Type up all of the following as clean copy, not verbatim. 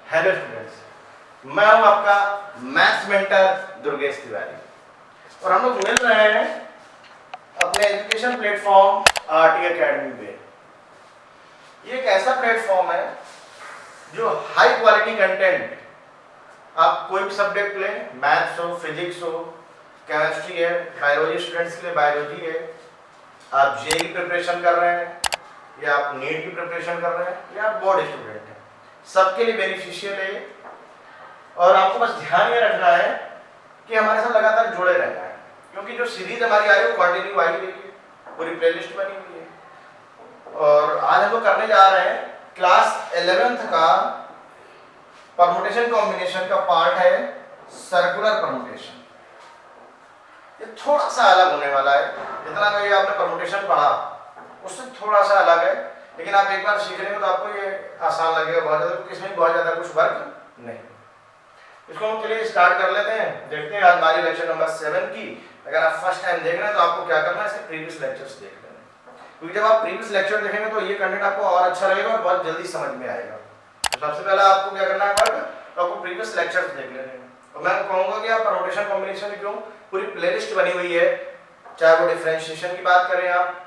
Hello students, मैं हूं आपका मैथ्स मेंटर दुर्गेश तिवारी और हम लोग मिल रहे हैं अपने एजुकेशन प्लेटफॉर्म आरटी एकेडमी पे। ये एक ऐसा प्लेटफॉर्म है जो हाई क्वालिटी कंटेंट, आप कोई भी सब्जेक्ट लें, मैथ्स हो, फिजिक्स हो, केमिस्ट्री है, बायोलॉजी स्टूडेंट्स के लिए बायोलॉजी है, आप जेई की प्रिपरेशन कर रहे हैं या आप नीट की प्रिपरेशन कर रहे हैं या आप बोर्ड स्टूडेंट हैं, सबके लिए बेनिफिशियल है ये। और आपको बस ध्यान ये रखना है कि हमारे साथ लगातार जुड़े रहना है, क्योंकि जो सीरीज हमारी आ रही है वो कंटिन्यू आई रही है, पूरी प्लेलिस्ट बनी हुई है। और आज हम लोग करने जा रहे हैं क्लास 11th का परमुटेशन कॉम्बिनेशन का पार्ट है सर्कुलर परमुटेशन। ये थोड़ा सा अलग होने वाला है, जितना भी आपने परमुटेशन पढ़ा उससे थोड़ा सा अलग है, लेकिन आप एक बार सीख लेंगे तो आपको ये आसान लगेगा बहुत ज़्यादा, क्योंकि इसमें बहुत ज़्यादा कुछ वर्क नहीं। इसको हम चलिए स्टार्ट कर लेते हैं, देखते हैं आज हमारी लेक्चर नंबर 7 की। अगर आप फर्स्ट टाइम देख रहे हैं तो आपको क्या करना है, इसके प्रीवियस लेक्चर्स देख लेना है, क्योंकि जब आप प्रीवियस लेक्चर देखेंगे तो ये कंटेंट आपको और अच्छा लगेगा और बहुत जल्दी समझ में आएगा। तो सबसे पहले आपको क्या करना है, तो आपको प्रीवियस लेक्चर्स देख लेने हैं। और मैं कहूँगा कि आप परमुटेशन कॉम्बिनेशन की क्यों पूरी प्लेलिस्ट बनी हुई है, चाहे वो डिफरेंशिएशन की बात करें, आप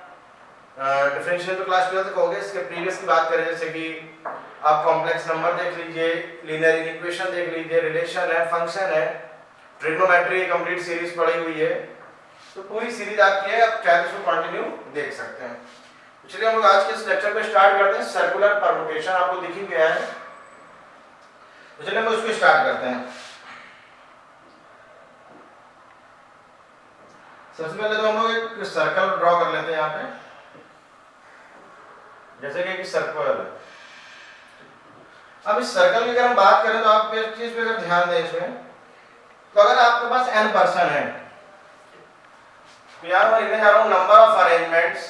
डिफरेंशिएशन तो क्लास 12 तक हो गए, इसके प्रीवियस की बात करें जैसे कि आप कॉम्प्लेक्स नंबर देख लीजिए, लीनियर इक्वेशन देख लीजिए, रिलेशन है, फंक्शन है, ट्रिग्नोमेट्री कंप्लीट सीरीज पढ़ी हुई है, तो पूरी सीरीज आपकी है, आप चाहे इसको कंटिन्यू देख सकते हैं। चलिए हम लोग आज के इस लेक्चर को स्टार्ट करते हैं। सर्कुलर परमुटेशन आपको दिख ही गया है, तो चलिए हम उसको स्टार्ट करते हैं। सबसे पहले तो हम लोग एक सर्कल ड्रॉ कर लेते हैं यहाँ पे, जैसे कि सर्कल है। अब इस सर्कल की अगर हम बात करें तो आप इस चीज पे अगर ध्यान दें इसमें, तो अगर आपके पास n पर्सन है तो यहां मैं लिखने जा रहा हूं number of arrangements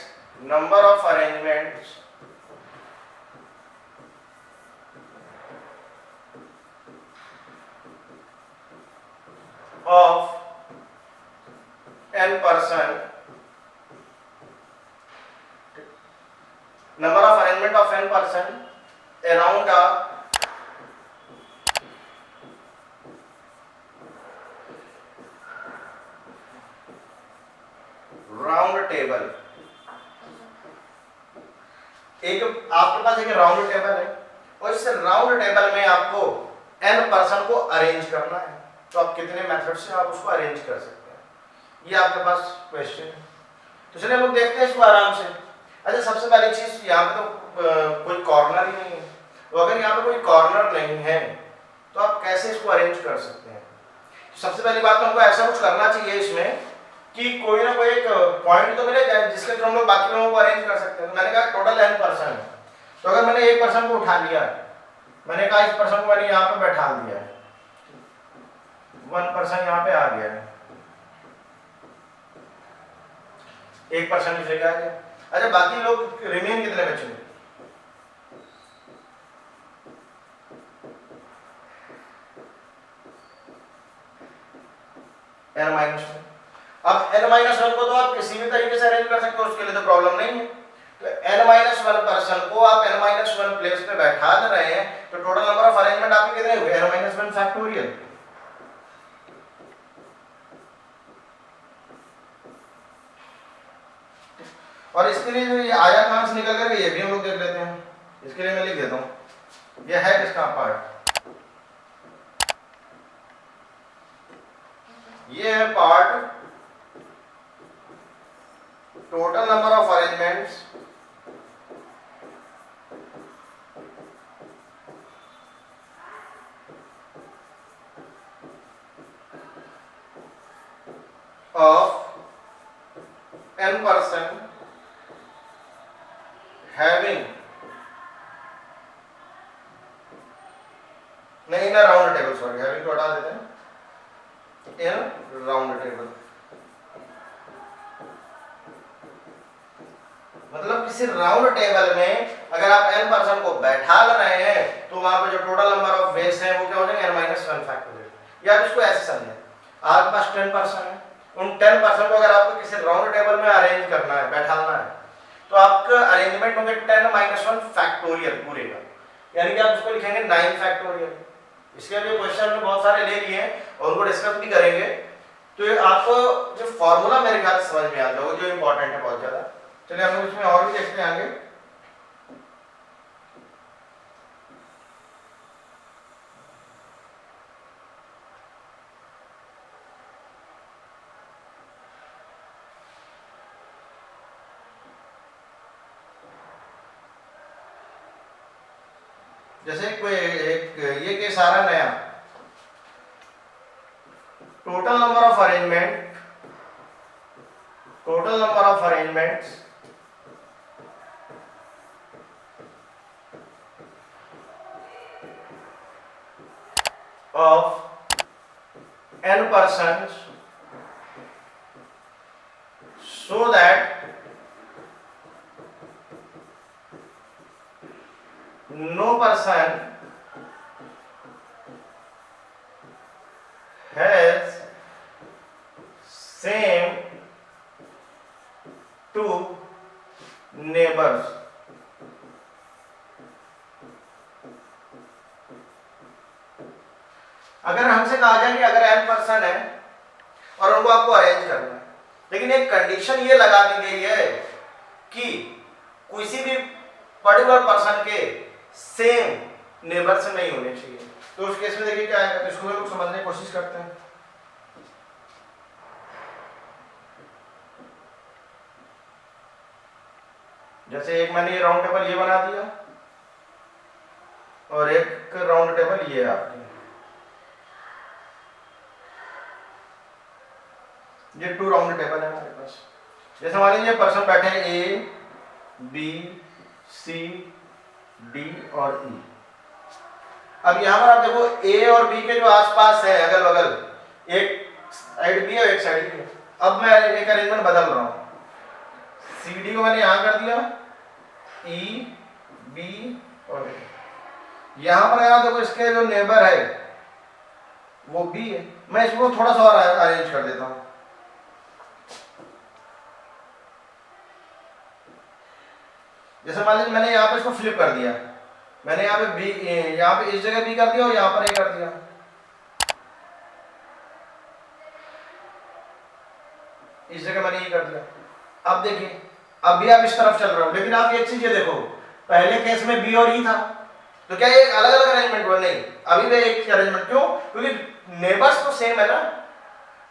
of n person, number of arrangement of n person around a round table. एक आपके पास एक राउंड टेबल है और इस राउंड टेबल में आपको n पर्सन को अरेंज करना है, तो आप कितने मेथड से आप उसको अरेंज कर सकते हैं, ये आपके पास क्वेश्चन है। तो चलिए हम लोग देखते हैं इसको आराम से। अच्छा, सबसे पहली चीज यहाँ पे तो कोई कॉर्नर ही नहीं है, तो अगर यहाँ पे कोई कॉर्नर नहीं है तो आप कैसे इसको अरेंज कर सकते हैं। सबसे पहली बात तो हमको ऐसा कुछ करना चाहिए इसमें कि कोई ना कोई एक पॉइंट तो मिले जाए जिसके थ्रू हम लोग बाकी लोगों को अरेंज कर सकते हैं। तो मैंने कहा टोटल n पर्सन है, तो अगर मैंने एक पर्सन को उठा लिया, मैंने कहा इस पर्सन को मैंने यहाँ पे बैठा दिया है, 1 पर्सन यहाँ पे आ गया है, एक पर्सन की जगह आ गया। अच्छा, बाकी लोग रिमेन कितने बचे? n-1। अब n-1 को तो आप किसी भी तरीके से अरेंज कर सकते हो, उसके लिए तो प्रॉब्लम नहीं है। तो n-1 पर्सन को आप n-1 प्लेस पे बैठा रहे हैं, तो टोटल नंबर ऑफ अरेंजमेंट आपके कितने हुए? n-1 factorial. और इसके लिए जो ये आया कहां से निकल कर, ये भी हम लोग देख लेते हैं। इसके लिए मैं लिख देता हूं, ये है किसका पार्ट, ये है part total number of arrangements of n person having नहीं ना राउंड टेबल, सॉरी हैविंग को हटा देते हैं, इन राउंड टेबल। मतलब किसी राउंड टेबल में अगर आप n पर्सन को बैठा रहे हैं तो वहां पे जो टोटल नंबर ऑफ वेस है वो क्या हो जाएंगे? n-1 factorial. या इसको ऐसे समझें, आपके पास 10 पर्सन है, उन 10 पर्सन को अगर आपको किसी राउंड टेबल में अरेंज करना है, बैठाना है, तो आपका अरेंजमेंट होंगे 10-1 फैक्टोरियल पूरे का। यानी कि आप उसको लिखेंगे 9 फैक्टोरियल। इसके लिए क्वेश्चन हमने बहुत सारे ले लिए हैं और उनको डिस्कस भी करेंगे। तो ये आपको जो फॉर्मूला मेरे ख्याल से समझ में आ जाएगा, जो इंपॉर्टेंट है बहुत ज्यादा। चलिए हम लोग इसमें और भी देखते हैं आगे। जैसे कोई एक ये केस आ रहा नया, total number of arrangements of n persons so that no person has same two neighbors। अगर हमसे कहा जाए कि अगर n पर्सन है और उनको आपको अरेंज करना है, लेकिन एक कंडीशन ये लगा दी गई है कि किसी भी पर्टिकुलर पर्सन के सेम नेबर से नहीं होने चाहिए, तो उस केस में देखिए क्या है, इसको लोग समझने की कोशिश करते हैं। जैसे एक मैंने ये राउंड टेबल ये बना दिया और एक राउंड टेबल ये आपने, ये 2 राउंड टेबल है हमारे पास। जैसे हमारे ये पर्सन बैठे हैं ए बी सी डी और ई। अब यहां पर आप देखो ए और बी के जो आसपास है अगल बगल, एक साइड बी और एक साइड बी। अब मैं एक अरेंजमेंट बदल रहा हूं, सी डी को मैंने यहां कर दिया, ई बी और ए। यहां पर अगर आप देखो इसके जो नेबर है वो बी है, मैं इसको थोड़ा सा और अरेंज कर देता हूं। जैसे मान लीजिए मैंने यहाँ पे इसको फ्लिप कर दिया, मैंने यहाँ पे बी, यहाँ पे इस जगह बी कर दिया और यहाँ पर ए कर दिया। इस जगह मैंने ये कर दिया। अब देखिए अब भी आप इस तरफ चल रहे हो, लेकिन आप एक चीज ये देखो, पहले केस में बी और ई था, तो क्या ये अलग अलग अरेंजमेंट हुआ? नहीं, अभी भी एक अरेंजमेंट। क्यों? क्योंकि नेबर्स तो सेम है ना।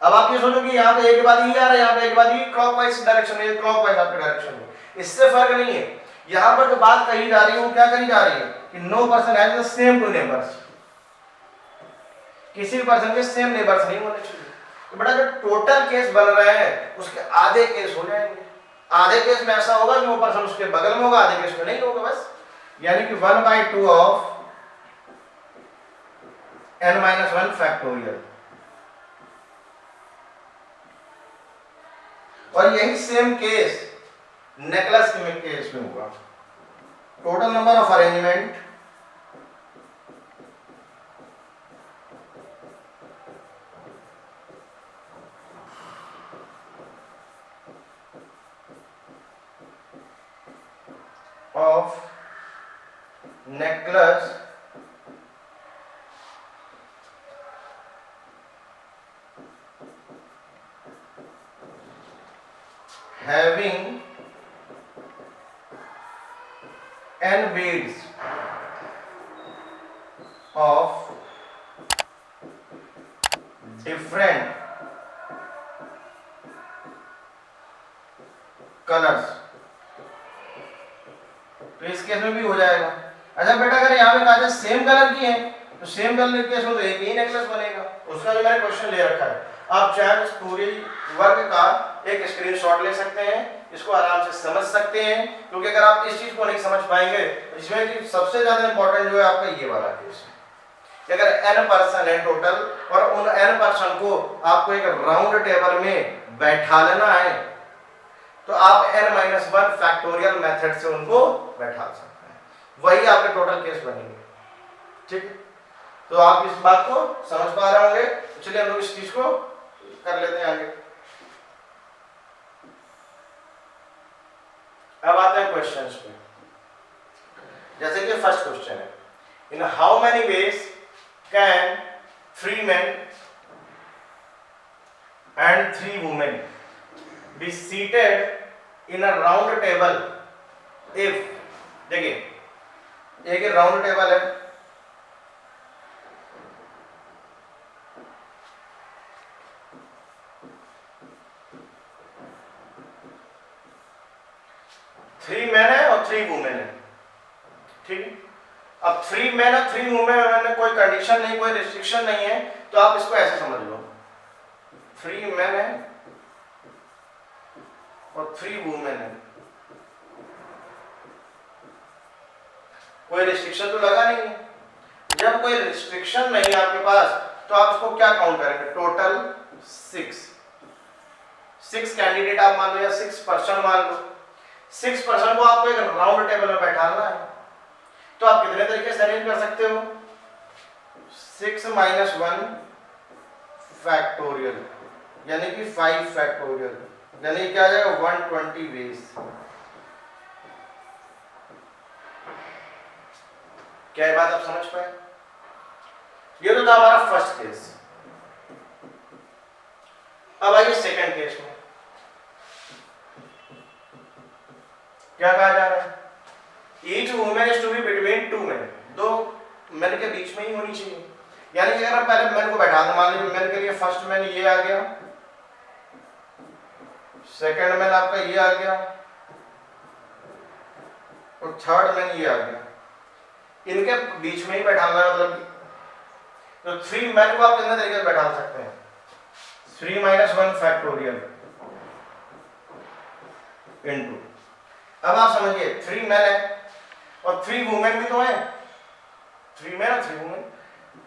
अब आप ये सोचो कि यहाँ पे ए के बाद ई आ रहा है, यहाँ पे ए के बाद ई क्लॉकवाइज डायरेक्शन में, क्लॉकवाइज आपके डायरेक्शन में, इससे फर्क नहीं है। यहां पर जो बात कही जा रही है वो क्या कही जा रही है कि no person has the same two neighbours, किसी भी पर्सन के सेम नेबर्स नहीं होने चाहिए। तो बड़ा जो टोटल केस बन रहे हैं उसके आधे केस हो जाएंगे। आधे केस में ऐसा होगा कि वो पर्सन उसके बगल में होगा, आधे केस में नहीं होगा बस। यानी कि 1/2 ऑफ n-1 फैक्टोरियल। और यही सेम केस नेकलेस के केस में होगा। Total number of arrangement of necklace having n beads of different colors। तो इस केस में भी हो जाएगा। अच्छा बेटा अगर यहाँ पे कहा सेम कलर की है तो सेम कलर के केस में तो एक ही नेकलेस बनेगा। उसका जो मैंने क्वेश्चन ले रखा है, आप चाहे इस पूरी वर्क का एक स्क्रीनशॉट ले सकते हैं, इसको आराम से समझ सकते हैं, क्योंकि अगर आप इस चीज को नहीं समझ पाएंगे, इसमें सबसे ज्यादा इंपॉर्टेंट जो है आपका ये वाला केस है कि अगर n पर्सन है टोटल और उन n पर्सन को आपको एक राउंड टेबल में बैठा लेना है, तो आप n-1 फैक्टोरियल मेथड से उनको बैठा सकते हैं, वही आपके टोटल केस बनेंगे। ठीक, तो आप इस बात को समझ पा रहे होंगे। चलिए हम लोग इस चीज को कर लेते हैं आगे। अब आते हैं क्वेश्चंस पे। जैसे कि फर्स्ट क्वेश्चन है, In how many ways can 3 men and 3 women be seated in a round table if, देखिए एक राउंड टेबल है, थ्री मैन है और 3 वुमेन है, ठीक है। अब 3 मैन और 3 वुमेन में कोई कंडीशन नहीं, कोई रिस्ट्रिक्शन नहीं है, तो आप इसको ऐसे समझ लो 3 मैन है और 3 वुमेन है, कोई रिस्ट्रिक्शन तो लगा नहीं है। जब कोई रिस्ट्रिक्शन नहीं है आपके पास तो आप इसको क्या काउंट करेंगे, टोटल 6 कैंडिडेट आप मान लो या 6 पर्सन मान लो। 6 पर्सन को आपको एक राउंड टेबल में बैठाना है, तो आप कितने तरीके से अरेंज कर सकते हो, 6 - 1 फैक्टोरियल यानी कि 5 फैक्टोरियल, यानी क्या आ जाएगा 120 वेज। क्या ये बात आप समझ पाए? ये तो था हमारा फर्स्ट केस। अब आइए सेकंड केस में। क्या कहा जा रहा है, each women is to be between 2 men, 2 men के बीच में ही होनी चाहिए। यानी कि अगर हम पहले मेन को बैठा दें, मान लीजिए मेन के लिए फर्स्ट मेन ये आ गया, सेकंड मेन आपका ये आ गया और थर्ड मेन ये आ गया, इनके बीच में ही बैठाना है। मतलब तो 3 मैन को आप कितने तरीके से बैठा सकते हैं, 3 - 1 फैक्टोरियल इनटू, अब आप समझिए 3 मैन है और 3 वुमेन भी तो है, 3 मैन और 3 वुमेन,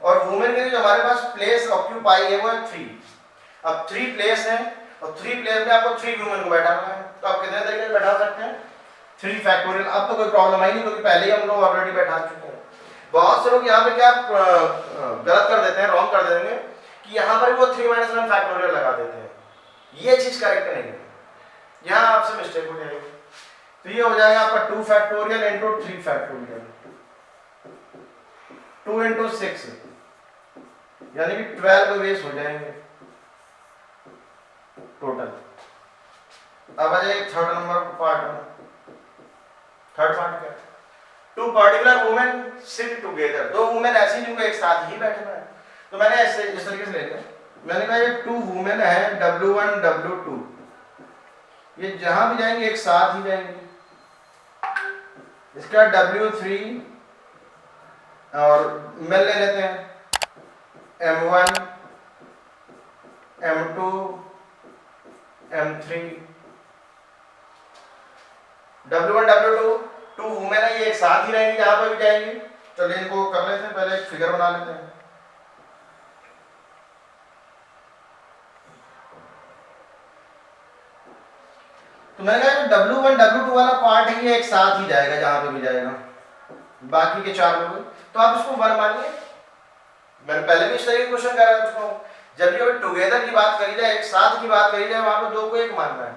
और वुमेन के लिए जो हमारे पास प्लेस ऑक्यूपाई है वो है 3। अब 3 प्लेस है और 3 प्लेस में आपको 3 वुमेन को बैठाना है, तो आप कितने तरीके से बैठा सकते हैं, 3 फैक्टोरियल। अब तो कोई प्रॉब्लम आई नहीं क्योंकि पहले ही हम लोग ऑलरेडी बैठा चुके हैं। बहुत से लोग यहाँ पे क्या गलत कर देते हैं, रॉन्ग कर देंगे कि यहाँ पर वो 3 - 1 फैक्टोरियल लगा देते हैं, ये चीज करेक्ट नहीं है, यहाँ आपसे मिस्टेक हो जाएगी। तो ये हो जाएगा आपका 2 फैक्टोरियल इंटू 3 फैक्टोरियल, 2 इंटू 6 यानी कि 12 वेज हो जाएंगे टोटल। अब आ जाइए थर्ड नंबर पार्ट में। थर्ड पार्ट क्या है, 2 particular women sit together, 2 women ऐसी जिनको एक साथ ही बैठना है। तो मैंने ऐसे इस तरीके से ले लिया, मैंने कहा ये 2 वुमेन है W1 W2, ये जहां भी जाएंगे एक साथ ही जाएंगे। इसका W3 और मेल ले लेते हैं M1 M2 M3, W1 W2 2 women है, ये एक साथ ही रहेंगे जहां पर भी जाएंगे। चलिए इनको कर लेते हैं, पहले एक फिगर बना लेते हैं। तो मैंने कहा W1 W2 वाला पार्ट है ये एक साथ ही जाएगा जहां पे भी जाएगा, बाकी के 4 लोग तो आप इसको 1 मानिए। मैंने पहले भी इस तरह के क्वेश्चन करा चुका हूं, जब ये टुगेदर की बात करी जाए, एक साथ की बात करी जाए, वहां पे 2 को 1 मानना है।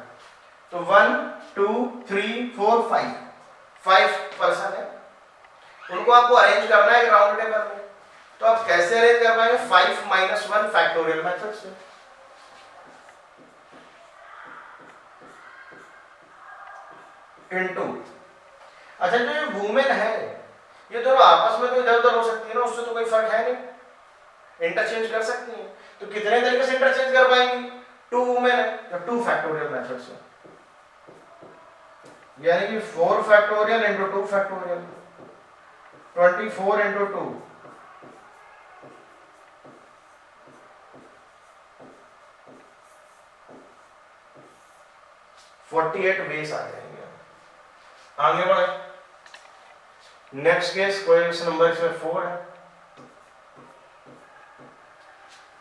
तो 1 2 3 4 5 पर्सन है, उनको आपको अरेंज करना है राउंड टेबल में। तो आप कैसे अरेंज कर पाएंगे, 5 - 1 फैक्टोरियल मेथड से। इनटू, अच्छा जो ये वुमेन है ये दोनों आपस में तो इधर उधर हो सकती है ना, उससे तो कोई फर्क है नहीं, इंटरचेंज कर सकती हैं। तो कितने तरीके से इंटरचेंज कर पाएंगी, 2 वुमेन है तो 2 फैक्टोरियल मेथड से, यानी कि 4 factorial into 2 factorial, 24 into 2, 48 ways आ जाएंगे। आगे बढ़े, नेक्स्ट केस क्वेश्चन नंबर इसमें 4 है।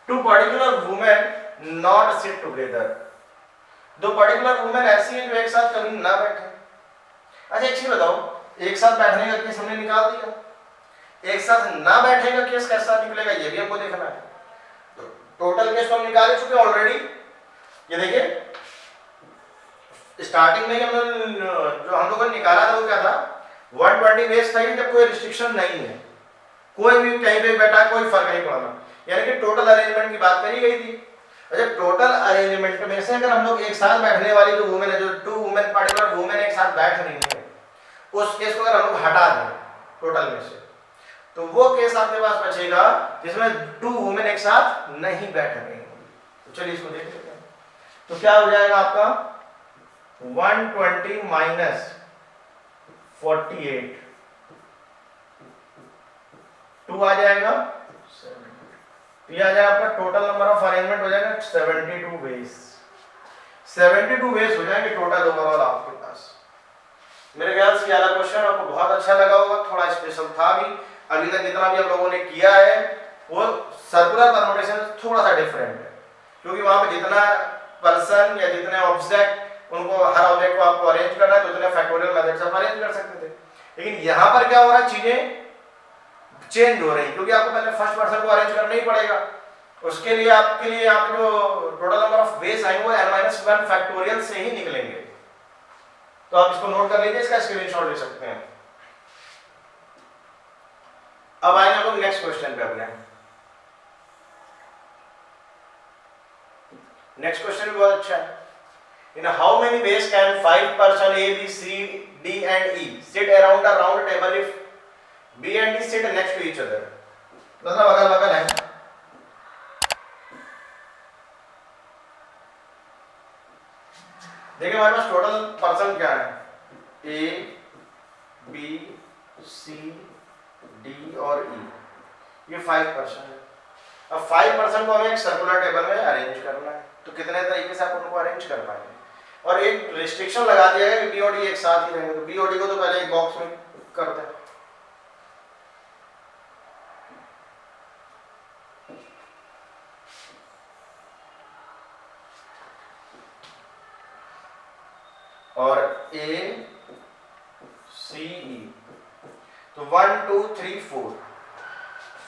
2 particular women not sit together, 2 particular women ऐसी हैं जो एक साथ कभी ना बैठे। अच्छा एक चीज बताओ, एक साथ बैठने का केस हमने निकाल दिया, एक साथ ना बैठने का केस कैसा निकलेगा ये भी हमको देखना है। तो टोटल केस तो हम निकाल चुके ऑलरेडी। ये देखिए स्टार्टिंग में हमने जो हम लोगों ने निकाला था वो क्या था, 120 वेज था जब कोई रिस्ट्रिक्शन नहीं है। कोई भी कहीं पे बैठा है, कोई फर्क नहीं पड़ना। यानी कि टोटल अरेंजमेंट की बात करी गई थी। अच्छा, टोटल अरेंजमेंट में से अगर हम लोग एक साथ बैठने वाली जो वुमेन है, जो 2 वुमेन पर्टिकुलर वुमेन एक साथ बैठ रही है, उस केस को अगर हम लोग हटा दें टोटल में से, तो वो केस आपके पास बचेगा जिसमें 2 वुमेन एक साथ नहीं बैठ रही हैं। तो चलिए इसको देख लेते हैं। तो क्या हो जाएगा आपका 120 माइनस 48, 2 आ जाएगा, ये आ जाएगा आपका टोटल नंबर ऑफ अरेंजमेंट हो जाएगा 72 वेज। 72 वेज हो जाएंगे टोटल ओवरऑल आपके पास। मेरे ख्याल से ये वाला क्वेश्चन आपको बहुत अच्छा लगा होगा, थोड़ा स्पेशल था भी। अभी तक जितना भी हम लोगों ने किया है वो सर्कुलर परम्यूटेशन थोड़ा सा डिफरेंट है, क्योंकि वहां पे जितना पर्सन या जितने ऑब्जेक्ट, उनको हर ऑब्जेक्ट को आपको अरेंज करना है तो उतने फैक्टोरियल मेथड से अरेंज कर सकते थे। लेकिन यहाँ पर क्या हो रहा है, चीजें चेंज हो रही, क्योंकि आपको पहले फर्स्ट पर्सन को अरेंज करना ही पड़ेगा। उसके लिए आपके लिए यहाँ पे जो टोटल नंबर ऑफ वेज आएंगे वो n-1 फैक्टोरियल से ही निकलेंगे। तो आप इसको नोट कर लीजिए, इसका स्क्रीनशॉट ले सकते हैं। अब आएंगे हम लोग नेक्स्ट क्वेश्चन पे अपने। नेक्स्ट क्वेश्चन भी बहुत अच्छा है। In how many ways can 5 person A, B, C, D and E sit around a round table if B and D sit next to each other? मतलब अगल बगल है। देखिए हमारे पास टोटल पर्सन क्या है, A, B, C, D और E, ये 5 पर्सन है। अब 5 पर्सन को हमें एक सर्कुलर टेबल में अरेंज करना है, तो कितने तरीके से आप उनको अरेंज कर पाएंगे। और एक रिस्ट्रिक्शन लगा दिया है कि बी और डी एक साथ ही रहेंगे, तो बी और डी को तो पहले एक बॉक्स में कर दें। और ए सी ई, तो 1 2 3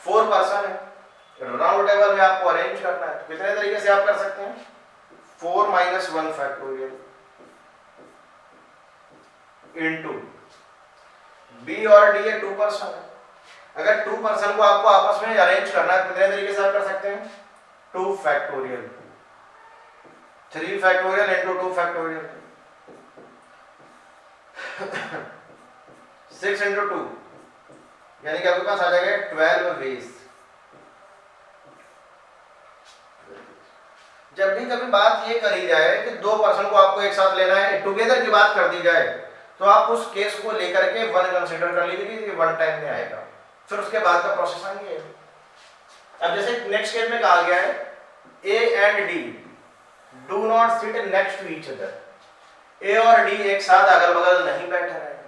4 पर्सन है। राउंड टेबल में आपको अरेंज करना है, तो कितने तरीके से आप कर सकते हैं, 4 - 1 फैक्टोरियल इनटू बी और डी है 2 पर्सन है। अगर 2 पर्सन को आपको आपस में अरेंज करना है, कितने तरीके से आप कर सकते हैं, 2 factorial, 3 factorial into 2 factorial, 6 into 2, यानी कि आपके पास आ जाएगा 12 वेज। जब भी कभी बात ये करी जाए कि 2 पर्सन को आपको एक साथ लेना है, टुगेदर की बात कर दी जाए, तो आप उस केस को लेकर के 1 कंसीडर कर लीजिए कि 1 टाइम में आएगा, फिर उसके बाद का प्रोसेस आएंगे। अब जैसे नेक्स्ट केस में कहा गया है A and D do not sit next to each other, A और डी एक साथ अगल बगल नहीं बैठ रहे हैं,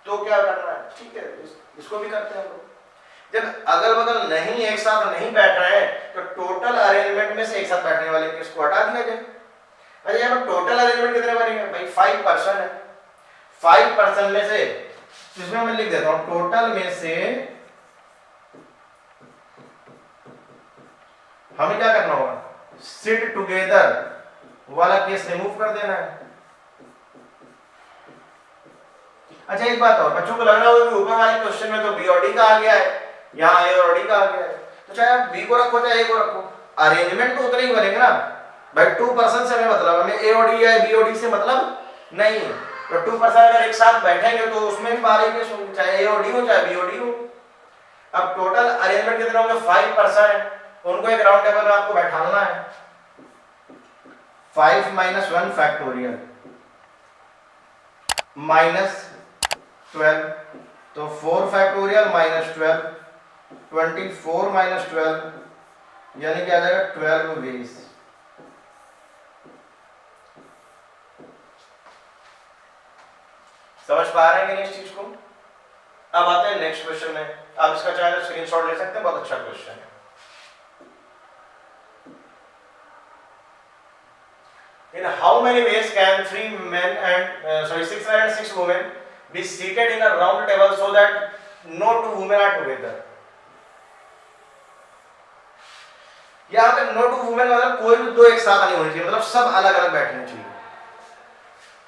तो क्या करना है, ठीक है इसको भी करते हैं हम लोग। जब अगल बगल नहीं एक साथ नहीं बैठ रहे हैं, तो टोटल अरेंजमेंट में से एक साथ बैठने वाले केस को हटा दिया जाए। अरे यहाँ टोटल अरेंजमेंट कितने बनेंगे भाई, 5 पर्सन है। 5 पर्सन में से, इसमें मैं लिख देता हूं, टोटल में से हमें क्या करना होगा, सिट टुगेदर वाला केस रिमूव कर देना है। अच्छा एक बात और, बच्चों को लग रहा होगा कि ऊपर वाले क्वेश्चन में तो बी और डी का आ गया है, यहाँ ए और डी का आ गया है, तो चाहे आप बी को रखो चाहे ए को रखो, अरेंजमेंट तो उतने ही बनेंगे ना भाई। 2 पर्सन से हमें मतलब, हमें ए और डी या बी और डी से मतलब नहीं है। तो 2 पर्सन अगर एक साथ बैठेंगे तो उसमें भी 12 केस होंगे, चाहे ए और डी हो चाहे बी और डी हो। अब टोटल अरेंजमेंट कितने होंगे, 5 पर्सन है, उनको एक राउंड टेबल में आपको बैठाना है। 5 - 1 फैक्टोरियल -12, तो 4 फैक्टोरियल -12, 24 - 12, यानी कि आ जाएगा 12 वेज। समझ पा रहे हैं कि इस चीज को। अब आते हैं नेक्स्ट क्वेश्चन में, आप इसका चाहे स्क्रीनशॉट ले सकते हैं, बहुत अच्छा क्वेश्चन है। In how many ways can 3 men and 6 men and 6 women be seated in a round table so that no 2 women are together? यहाँ पे no 2 women मतलब कोई भी 2 एक साथ नहीं होनी चाहिए, मतलब सब अलग अलग बैठने चाहिए,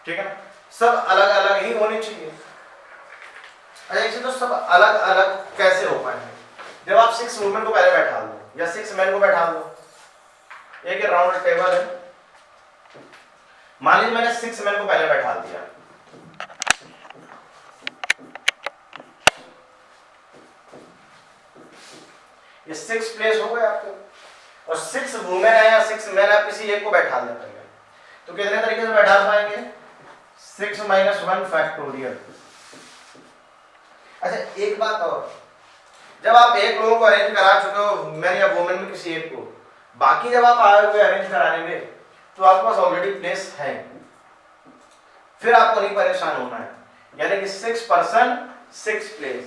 ठीक है ना, सब अलग अलग ही होने चाहिए। अच्छा इसे तो सब अलग अलग कैसे हो पाएंगे, जब आप 6 वुमेन को पहले बैठा दो या 6 मैन को बैठा दो, एक राउंड टेबल है, मान लीजिए मैंने 6 मैन को पहले बैठा दिया, ये 6 प्लेस हो गए आपके, और 6 वुमेन है या 6 मैन, आप किसी एक को बैठा देते हैं, तो कितने तरीके से बैठा पाएंगे? 6 - 1 फैक्टोरियल। अच्छा एक बात और, जब आप एक लोगों को अरेंज करा चुके हो मैन या वुमेन में किसी एक को, बाकी जब आप आए हुए अरेंज कराने में तो आपके पास ऑलरेडी प्लेस है, फिर आपको नहीं परेशान होना है। यानी कि 6 पर्सन 6 प्लेस,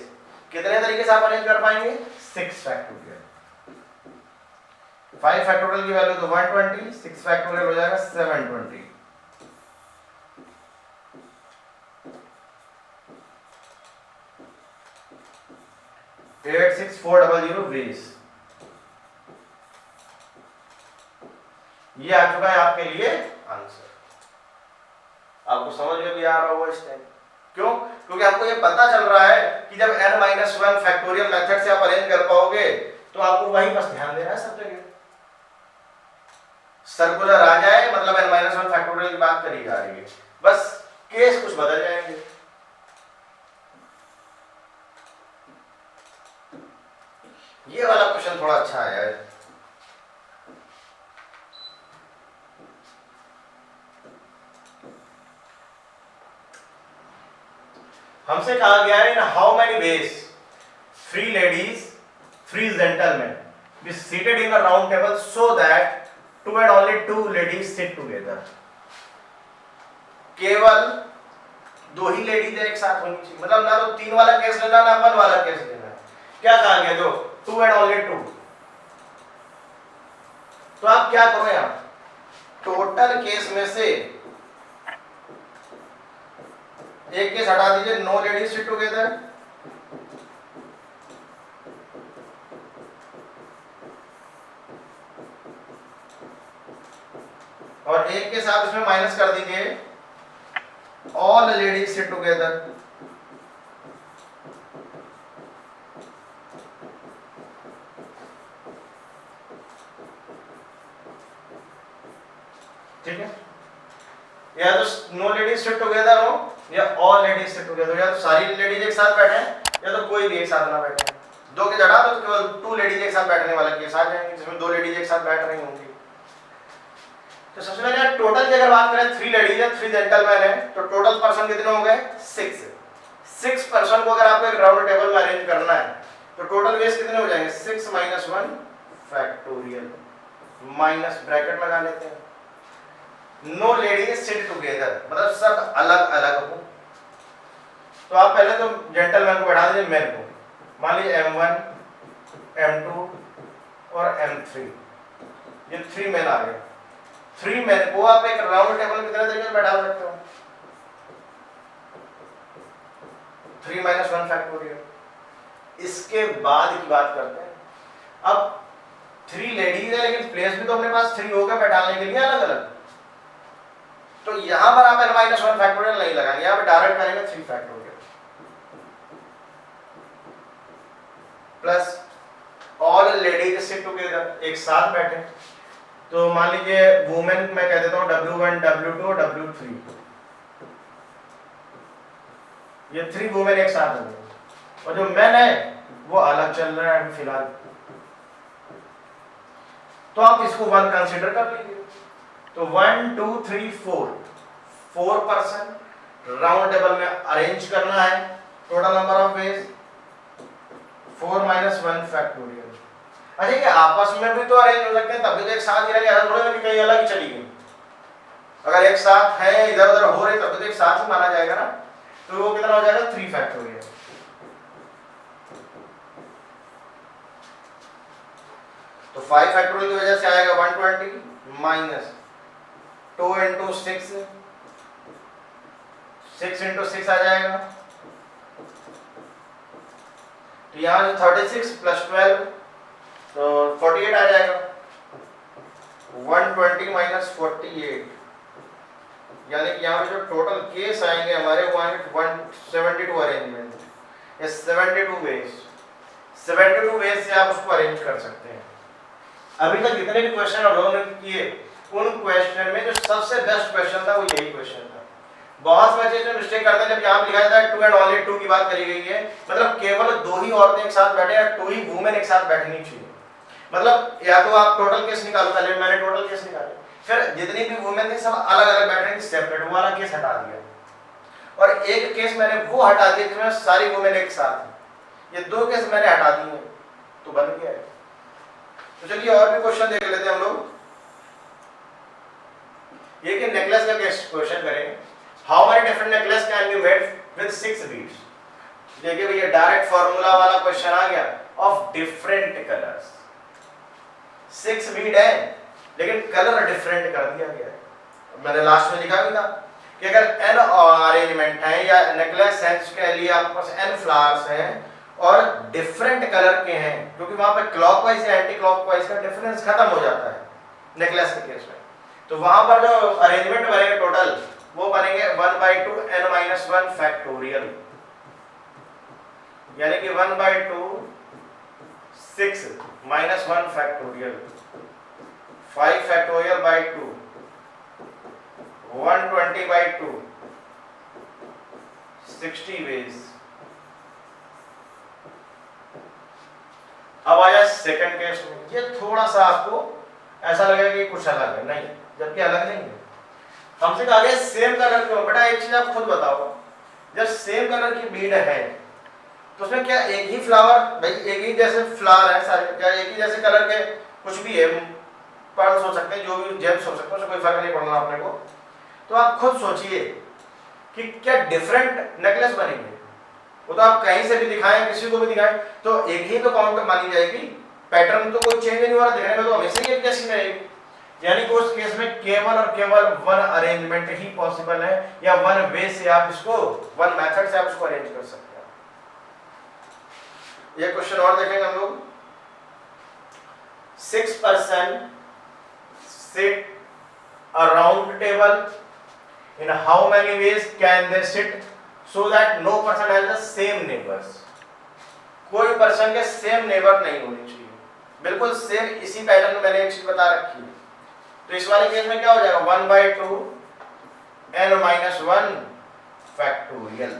कितने तरीके से आप अरेंज कर पाएंगे? 6 फैक्टोरियल। 5 फैक्टोरियल की वैल्यू तो 120, 6 फैक्टोरियल हो जाएगा 720। ये 86400 20, ये आ चुका है आपके लिए आंसर। आपको समझ में भी आ रहा होगा इस टाइम, क्यों? क्योंकि आपको ये पता चल रहा है कि जब n-1 फैक्टोरियल मेथड से आप अरेंज कर पाओगे तो आपको वही बस ध्यान देना है सब जगह। सर्कुलर आ जाए मतलब n-1 फैक्टोरियल की बात करी जा रही है, बस केस कुछ बदल जाएंगे। ये वाला क्वेश्चन थोड़ा अच्छा आया है। हमसे कहा गया है in how many ways 3 ladies 3 gentleman be seated in a round table so that 2 and only 2 ladies sit together। केवल 2 ही लेडीज एक साथ होनी चाहिए, मतलब ना तो 3 वाला केस लेना ना 1 वाला केस लेना। क्या कहा गया? जो 2 and only 2। तो आप क्या करो, यहां टोटल केस में से एक केस हटा दीजिए, नो लेडीज सिट टुगेदर, और एक के साथ इसमें माइनस कर दीजिए ऑल लेडीज सिट टुगेदर। ठीक है, या तो नो लेडीज सिट टुगेदर हो या ऑल लेडीज सिट टुगेदर, या तो सारी लेडीज एक साथ बैठे या तो कोई भी एक साथ ना बैठे। 2 के जगह तो केवल 2 लेडीज एक साथ बैठने वाला केस आ जाएंगे जिसमें 2 लेडीज एक साथ बैठ रही होंगी। तो सबसे पहले टोटल की अगर बात करें 3 लेडीज है 3 जेंटलमैन है, तो टोटल पर्सन कितने हो गए? 6 पर्सन को अगर आपको एक राउंड टेबल में अरेंज करना है तो टोटल वेज कितने हो जाएंगे? 6 - 1 फैक्टोरियल, माइनस ब्रैकेट लगा लेते हैं। नो लेडीज सिट टुगेदर मतलब सब अलग अलग हो। तो आप पहले तो जेंटलमैन को बैठा दीजिए, मैन को मान लीजिए M1 M2 और M3, ये 3 मैन आ गए। 3 मैन को आप एक राउंड टेबल में कितने तरीके से बैठा सकते हो? 3 - 1 फैक्टोरियल। इसके बाद की बात करते हैं। अब 3 लेडीज है लेकिन प्लेस भी तो अपने पास 3 हो गए बैठाने के लिए अलग अलग, तो यहां पर आप n-1 फैक्टोरियल नहीं लगाएंगे, यहां पे डायरेक्ट करेंगे 3 factorial plus all ladies sit together, एक साथ बैठे। तो मान लीजिए वुमेन मैं कह देता हूं W1 W2 और W3, ये 3 वुमेन एक साथ होंगे, और जो मैन है वो अलग चल रहा है अभी फिलहाल, तो आप इसको 1 कंसीडर कर लीजिए। तो 1 2 3 4 पर्सन राउंड टेबल में अरेंज करना है। Total number of ways 4 - 1 factorial. अच्छा ये आपस में भी तो अरेंज हो सकते हैं, तब भी तो एक साथ ही रहेंगे, ऐसा थोड़ा कि कहीं अलग ही चली गई। अगर एक साथ है इधर उधर हो रहे तब भी तो एक साथ ही माना जाएगा ना, तो वो कितना हो जाएगा? 3 फैक्टोरियल। तो 5 फैक्टोरियल की वजह से आएगा 120 माइनस 2 × 6, 6 × 6 आ जाएगा, तो यहाँ 36 + 12 तो 48 आ जाएगा। 120 - 48, यानी कि यहाँ पे जो टोटल केस आएंगे हमारे वो आएंगे 172 अरेंजमेंट या 72 वेज। 72 वेज से आप उसको अरेंज कर सकते हैं। अभी तक जितने भी क्वेश्चन हम लोगों ने किए उन क्वेश्चन में जो सबसे बेस्ट क्वेश्चन था वो यही क्वेश्चन था। बहुत बच्चे जो मिस्टेक करते हैं, जब यहाँ लिखा जाता है 2 एंड ओनली 2 की बात करी गई है, मतलब केवल 2 ही औरतें एक साथ बैठे या 2 ही वुमेन एक साथ बैठनी चाहिए। मतलब या तो आप टोटल केस निकालो, पहले मैंने टोटल केस निकाले, फिर जितनी भी वुमेन थी सब अलग अलग बैठ रही थी, सेपरेट, वो वाला केस हटा दिया, और एक केस मैंने वो हटा दिया जिसमें सारी वुमेन एक साथ थी। ये 2 केस मैंने हटा दिए तो बन गया है। तो चलिए और भी क्वेश्चन देख लेते हैं हम लोग। ये कि नेकलेस का क्वेश्चन करेंगे। How many different necklace can be made with 6 beads. देखिए भैया डायरेक्ट फार्मूला वाला क्वेश्चन आ गया, ऑफ डिफरेंट कलर्स। 6 बीड है लेकिन कलर डिफरेंट कर दिया गया है। मैंने लास्ट में लिखा भी था कि अगर n अरेंजमेंट है या नेकलेस है जिसके लिए आपके पास n फ्लावर्स हैं और डिफरेंट कलर के हैं, क्योंकि वहां पे क्लॉकवाइज या एंटी क्लॉकवाइज का डिफरेंस खत्म हो जाता है नेकलेस के केस में, तो वहां पर जो अरेंजमेंट बनेंगे टोटल वो बनेंगे 1/2 n-1 फैक्टोरियल, यानी कि 1/2 6 -1 फैक्टोरियल 5 फैक्टोरियल by 2 120/2 60 ways। अब आया सेकंड केस में। ये थोड़ा सा आपको ऐसा लगेगा कि कुछ अलग है, नहीं, जबकि अलग नहीं है। हमसे कहा गया सेम कलर क्यों। बेटा एक चीज आप खुद बताओ, जब सेम कलर की बीड है तो उसमें क्या एक ही फ्लावर, भाई एक ही जैसे फ्लावर है सारे, क्या एक ही जैसे कलर के कुछ भी है, पर्ल्स हो सकते हैं, जो भी जेम्स हो सकते हैं, उससे कोई फर्क नहीं पड़ना अपने को। तो आप खुद सोचिए कि क्या डिफरेंट नेकलेस बनेंगे। वो तो आप कहीं से भी दिखाएं, किसी को भी दिखाएं, तो एक ही तो काउंट मानी जाएगी, पैटर्न तो कोई चेंज नहीं हो रहा, दिखने में तो हमेशा ही एक जैसी रहेगी। यानी कि उस केस में केवल और केवल 1 अरेंजमेंट ही पॉसिबल है, या 1 वे से आप इसको, 1 मेथड से आप इसको अरेंज कर सकते हैं। ये क्वेश्चन और देखेंगे हम लोग। 6 person sit a round table, in how many ways can they sit so that no person has the same neighbors। कोई पर्सन के सेम नेबर नहीं होनी चाहिए, बिल्कुल सेम इसी पैटर्न में मैंने एक चीज बता रखी है। तो इस वाले केस में क्या हो जाएगा 1/2 n-1 फैक्टोरियल।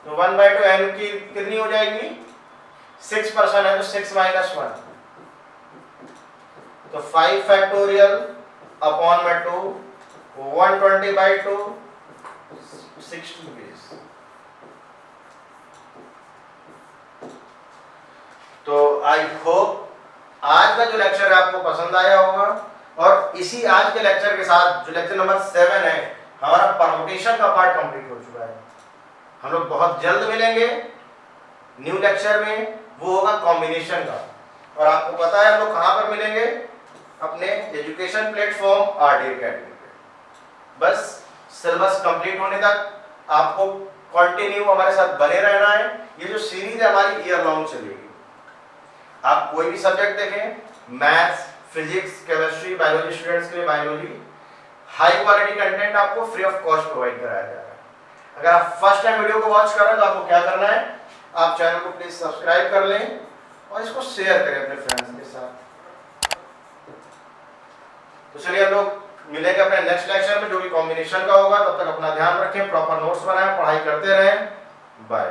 तो 1/2 n की कितनी हो जाएगी, 6 पर्सन है तो 6 - 1, तो 5 फैक्टोरियल अपॉन में 2 120/2 60 वेज। तो आई होप आज का जो लेक्चर है आपको पसंद आया होगा, और इसी आज के लेक्चर के साथ जो लेक्चर नंबर 7 है हमारा परमुटेशन का पार्ट कंप्लीट हो चुका है। हम लोग बहुत जल्द मिलेंगे न्यू लेक्चर में, वो होगा कॉम्बिनेशन का। और आपको पता है हम लोग कहाँ पर मिलेंगे, अपने एजुकेशन प्लेटफॉर्म आरडी अकेडमी पे। बस सिलेबस कंप्लीट होने तक आपको कंटिन्यू हमारे साथ बने रहना है। ये जो सीरीज है हमारी ईयर लॉन्ग चलेगी। आप कोई भी सब्जेक्ट देखें, maths, physics, chemistry, biology students के लिए बायोलॉजी, हाई क्वालिटी कंटेंट आपको फ्री ऑफ कॉस्ट प्रोवाइड कराया जा रहा है। अगर आप फर्स्ट टाइम वीडियो को वॉच कर रहे हैं तो आपको क्या करना है, आप चैनल को प्लीज सब्सक्राइब कर लें और इसको शेयर करें अपने फ्रेंड्स के साथ। तो चलिए हम लोग मिलेंगे अपने नेक्स्ट लेक्चर में जो कि कॉम्बिनेशन का होगा। तब तक अपना ध्यान रखें, प्रॉपर नोट्स बनाएं, पढ़ाई करते रहें। बाय।